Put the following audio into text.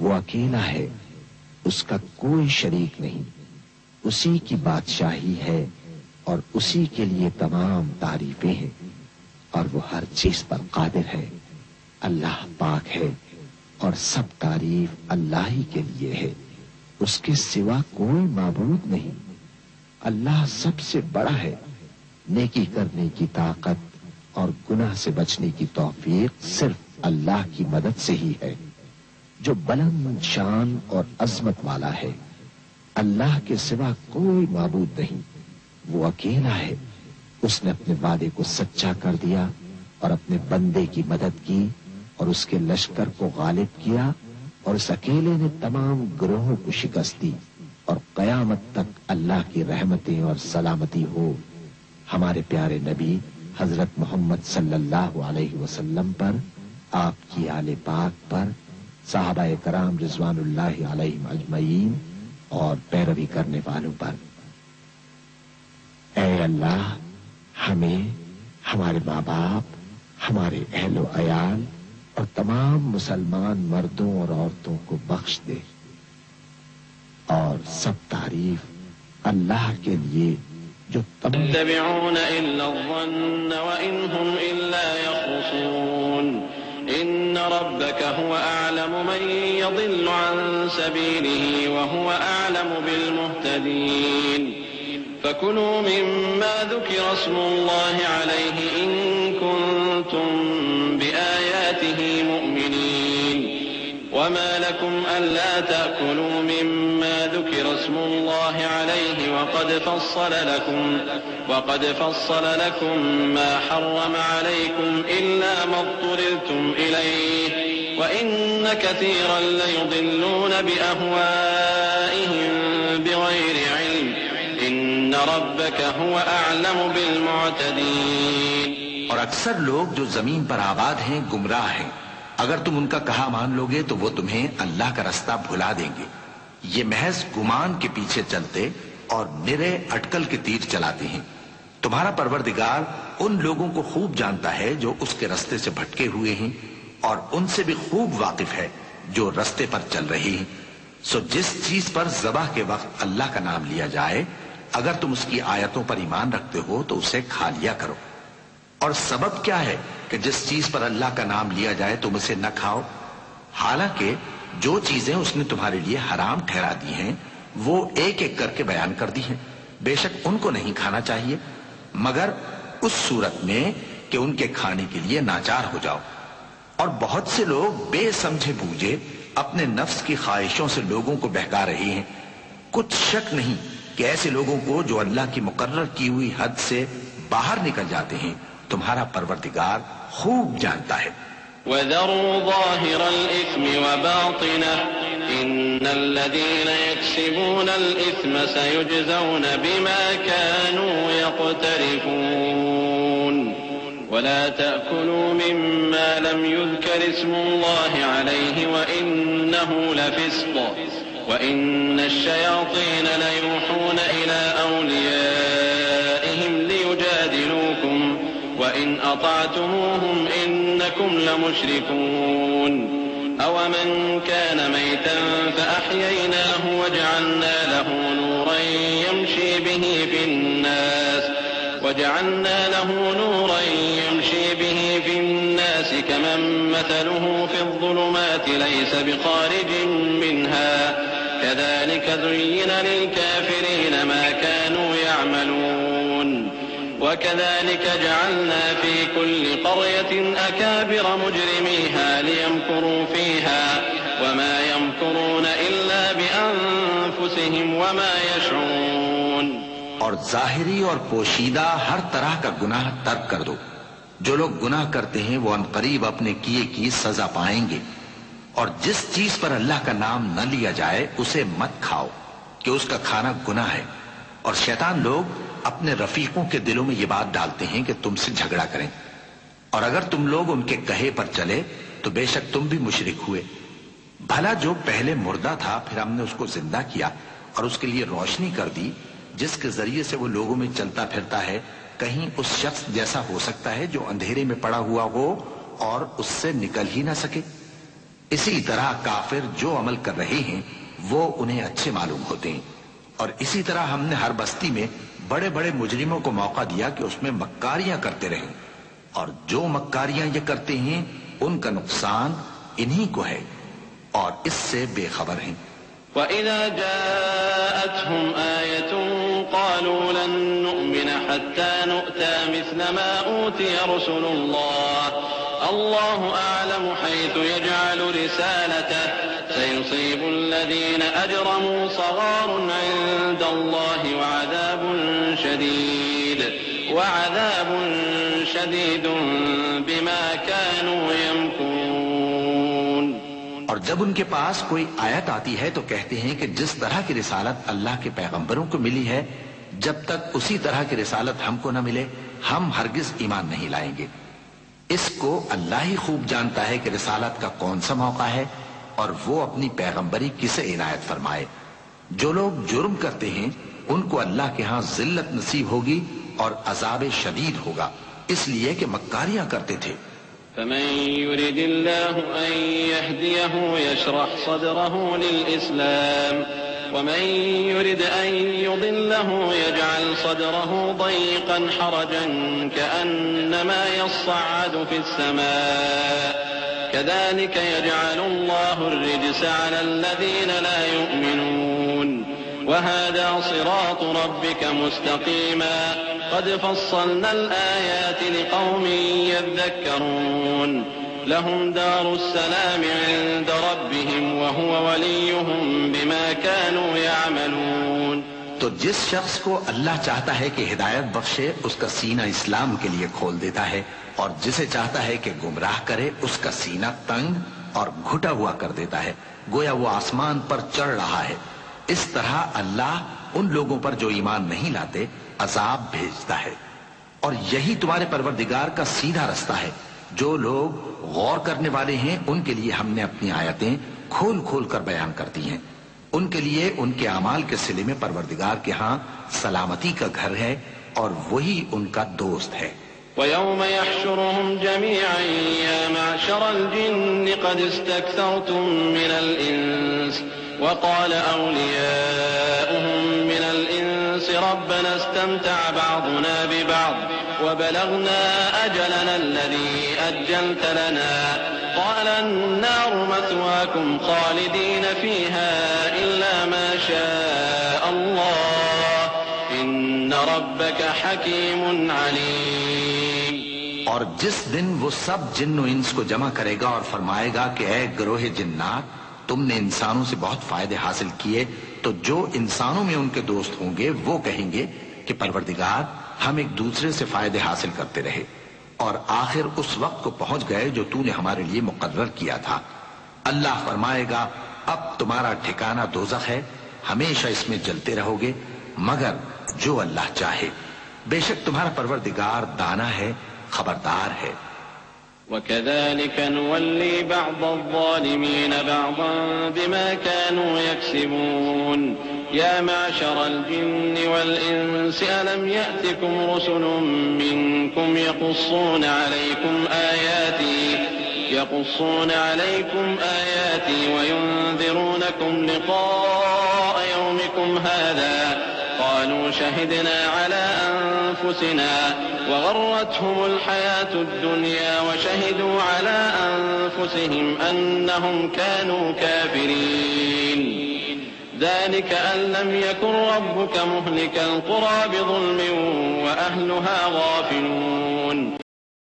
وہ اکیلا ہے، اس کا کوئی شریک نہیں، اسی کی بادشاہی ہے اور اسی کے لیے تمام تعریفیں ہیں، اور وہ ہر چیز پر قادر ہے۔ اللہ پاک ہے اور سب تعریف اللہ ہی کے لیے ہے، اس کے سوا کوئی معبود نہیں۔ اللہ سب سے بڑا ہے، نیکی کرنے کی طاقت اور گناہ سے بچنے کی توفیق صرف اللہ کی مدد سے ہی ہے، جو بلند شان اور عظمت والا ہے۔ اللہ کے سوا کوئی معبود نہیں، وہ اکیلا ہے، اس نے اپنے وعدے کو سچا کر دیا اور اپنے بندے کی مدد کی اور اس کے لشکر کو غالب کیا، اور اس اکیلے نے تمام گروہوں کو شکست دی، اور قیامت تک اللہ کی رحمتیں اور سلامتی ہو ہمارے پیارے نبی حضرت محمد صلی اللہ علیہ وسلم پر، آپ کی آل پاک پر، صحابہ کرام رضوان اللہ علیہم اجمعین اور پیروی کرنے والوں پر۔ اے اللہ، ہمیں، ہمارے ماں باپ، ہمارے اہل و عیال اور تمام مسلمان مردوں اور عورتوں کو بخش دے، اور سب تعریف اللہ کے لیے جو يتبعون إلا الظن وإن هم إلا يخرصون إن ربك هو أعلم من يضل عن سبيله وهو أعلم بالمهتدين فكلوا مما ذكر اسم الله عليه إن كنتم بآياته مؤمنين وما لكم ألا تأكلوا مما ذكر اسم الله عليه وقد فصل لكم ما حرم عليكم إلا ما اضطررتم إليه وإن كثيرا ليضلون بأهوائهم بغير علم إن ربك هو أعلم بالمعتدين۔ اور اکثر لوگ جو زمین پر آباد ہیں گمراہ ہیں، اگر تم ان کا کہا مان لو گے تو وہ تمہیں اللہ کا رستہ بھلا دیں گے۔ یہ محض گمان کے پیچھے چلتے اور نرے اٹکل کے تیر چلاتے ہیں۔ تمہارا پروردگار ان لوگوں کو خوب جانتا ہے جو اس کے رستے سے بھٹکے ہوئے ہیں، اور ان سے بھی خوب واقف ہے جو رستے پر چل رہے ہیں۔ سو جس چیز پر ذبح کے وقت اللہ کا نام لیا جائے، اگر تم اس کی آیتوں پر ایمان رکھتے ہو تو اسے کھا لیا کرو۔ اور سبب کیا ہے کہ جس چیز پر اللہ کا نام لیا جائے تم اسے نہ کھاؤ؟ حالانکہ جو چیزیں اس نے تمہارے لیے حرام ٹھہرا دی ہیں وہ ایک ایک کر کے بیان کر دی ہیں۔ بے شک ان کو نہیں کھانا چاہیے مگر اس صورت میں کہ ان کے کھانے کے لیے ناچار ہو جاؤ۔ اور بہت سے لوگ بے سمجھے بوجھے اپنے نفس کی خواہشوں سے لوگوں کو بہکا رہے ہیں۔ کچھ شک نہیں کہ ایسے لوگوں کو جو اللہ کی مقرر کی ہوئی حد سے باہر نکل جاتے ہیں تمہارا پروردگار خوب جانتا ہے۔ وَذَرُوا ظَاهِرَ الْإِثْمِ وَبَاطِنَهُ إِنَّ الَّذِينَ يَكْسِبُونَ الْإِثْمَ سَيُجْزَوْنَ بِمَا كَانُوا يَقْتَرِفُونَ وَلَا تَأْكُلُوا مِمَّا لَمْ يُذْكَرِ اسْمُ اللَّهِ عَلَيْهِ وَإِنَّهُ لَفِسْقٌ وَإِنَّ الشَّيَاطِينَ لَيُوحُونَ إِلَى أَوْلِيَائِهِمْ لِيُجَادِلُوكُمْ وَإِنْ أَطَعْتُمُوهُمْ إِنَّكُمْ لَمُشْرِكُونَ أَوَمَنْ كَانَ مَيْتًا فَأَحْيَيْنَاهُ وَجَعَلْنَا له نُورًا يَمْشِي بِهِ فِي النَّاسِ كَمَنْ مَثَلُهُ فِي الظُّلُمَاتِ لَيْسَ بِخَارِجٍ مِنْهَا كَذَلِكَ زُيِّنَ لِلْكَافِرِينَ مَا كَانُوا يَعْمَلُونَ وَكَذَلِكَ جَعَلْنَا فِي كُلِّ قَرْيَةٍ أَكَابِرَ مُجْرِمِيهَا لِيَمْكُرُوا فِيهَا وَمَا يَمْكُرُونَ إِلَّا بِأَنفُسِهِمْ وَمَا يَشْعُرُونَ۔ اور ظاہری اور پوشیدہ ہر طرح کا گناہ ترک کر دو۔ جو لوگ گناہ کرتے ہیں وہ عنقریب اپنے کیے کی سزا پائیں گے۔ اور جس چیز پر اللہ کا نام نہ لیا جائے اسے مت کھاؤ کہ اس کا کھانا گناہ ہے۔ اور شیطان لوگ اپنے رفیقوں کے دلوں میں یہ بات ڈالتے ہیں کہ تم سے جھگڑا کریں، اور اگر تم لوگ ان کے کہے پر چلے تو بے شک تم بھی مشرک ہوئے۔ بھلا جو پہلے مردہ تھا پھر ہم نے اس کو زندہ کیا اور اس کے لیے روشنی کر دی جس کے ذریعے سے وہ لوگوں میں چلتا پھرتا ہے، کہیں اس شخص جیسا ہو سکتا ہے جو اندھیرے میں پڑا ہوا ہو اور اس سے نکل ہی نہ سکے؟ اسی طرح کافر جو عمل کر رہے ہیں وہ انہیں اچھے معلوم ہوتے ہیں، اور اسی طرح ہم نے ہر بستی میں بڑے بڑے مجرموں کو موقع دیا کہ اس میں مکاریاں کرتے رہیں، اور جو مکاریاں یہ کرتے ہیں ان کا نقصان انہی کو ہے، اور اس سے بے خبر ہیں۔ وَإِذَا جَاءَتْهُمْ آيَةٌ قَالُوا لَن نُّؤْمِنَ حَتَّى نُؤْتَىٰ مِثْلَ مَا أُوتِيَ رُسُلُ اللَّهِ اللَّهُ أَعْلَمُ حَيْثُ يَجْعَلُ رِسَالَتَهُ سَيُصِيبُ الَّذِينَ أَجْرَمُوا صَغَارٌ عِندَ اللَّهِ وَعَذَابٌ شَدِيدٌ بِمَا كَانُوا يَمْكُرُونَ۔ اور جب ان کے پاس کوئی آیت آتی ہے تو کہتے ہیں کہ جس طرح کی رسالت اللہ کے پیغمبروں کو ملی ہے، جب تک اسی طرح کی رسالت ہم کو نہ ملے ہم ہرگز ایمان نہیں لائیں گے۔ اس کو اللہ ہی خوب جانتا ہے کہ رسالت کا کون سا موقع ہے اور وہ اپنی پیغمبری کسے عنایت فرمائے۔ جو لوگ جرم کرتے ہیں ان کو اللہ کے ہاں ذلت نصیب ہوگی اور عذاب شدید ہوگا، اس لیے کہ مکاریاں کرتے تھے۔ فمن يرد الله أن يهديه يشرح صدره للإسلام ومن يرد أن يضله يجعل صدره ضيقا حرجا كأنما يصعد في السماء كذلك يجعل الله الرجس على الذين لا يؤمنون وهذا صراط ربك مستقيما قد فصلنا الآيات لقوم يذكرون لهم دار السلام عند ربهم وهو وليهم بما كانوا يعملون۔ تو جس شخص کو اللہ چاہتا ہے کہ ہدایت بخشے اس کا سینہ اسلام کے لیے کھول دیتا ہے، اور جسے چاہتا ہے کہ گمراہ کرے اس کا سینہ تنگ اور گھٹا ہوا کر دیتا ہے، گویا وہ آسمان پر چڑھ رہا ہے۔ اس طرح اللہ ان لوگوں پر جو ایمان نہیں لاتے عذاب بھیجتا ہے، اور یہی تمہارے پروردگار کا سیدھا رستہ ہے۔ جو لوگ غور کرنے والے ہیں ان کے لیے ہم نے اپنی آیتیں کھول کھول کر بیان کر دی ہیں، ان کے لیے ان کے اعمال کے صلے میں پروردگار کے ہاں سلامتی کا گھر ہے اور وہی ان کا دوست ہے۔ وَيَوْمَ يَحْشُرُهُمْ جَمِيعًا يَا مَعْشَرَ الْجِنِّ قَدِ اسْتَكْثَرْتُم مِّنَ الْإِنسِ وَقَالَ أَوْلِيَاؤُهُم مِّنَ الْإِنسِ رَبَّنَا اسْتَمْتَعَ بَعْضُنَا بِبَعْضٍ وَبَلَغْنَا أَجَلَنَا الَّذِي أَجَّلْتَ لَنَا قَالَ النَّارُ مَثْوَاكُمْ خَالِدِينَ فِيهَا إِلَّا مَا شَاءَ اللَّهُ إِنَّ رَبَّكَ حَكِيمٌ عَلِيمٌ۔ اور جس دن وہ سب جن و انس کو جمع کرے گا اور فرمائے گا کہ اے گروہ جنات، تم نے انسانوں سے بہت فائدے حاصل کیے، تو جو انسانوں میں ان کے دوست ہوں گے وہ کہیں گے کہ پروردگار ہم ایک دوسرے سے فائدے حاصل کرتے رہے، اور آخر اس وقت کو پہنچ گئے جو تو نے ہمارے لیے مقرر کیا تھا۔ اللہ فرمائے گا اب تمہارا ٹھکانہ دوزخ ہے، ہمیشہ اس میں جلتے رہو گے مگر جو اللہ چاہے، بے شک تمہارا پروردگار دانا ہے، خبردار ہے۔ وَكَذَلِكَ نُوَلِّي بَعْضَ الظَّالِمِينَ بَعْضًا بِمَا كَانُوا يَكْسِبُونَ يَا مَعْشَرَ الْجِنِّ وَالْإِنسِ أَلَمْ يَأْتِكُمْ رُسُلٌ مِّنكُمْ يقصون عليكم آياتي وينذرونكم لقاء يومكم هذا قالوا شهدنا على أنفسنا وغرتهم الحياة الدنيا وشهدوا على أنفسهم أنهم كانوا كافرين ذلك أن لم يكن ربك مهلك القرى بظلم وأهلها غافلون۔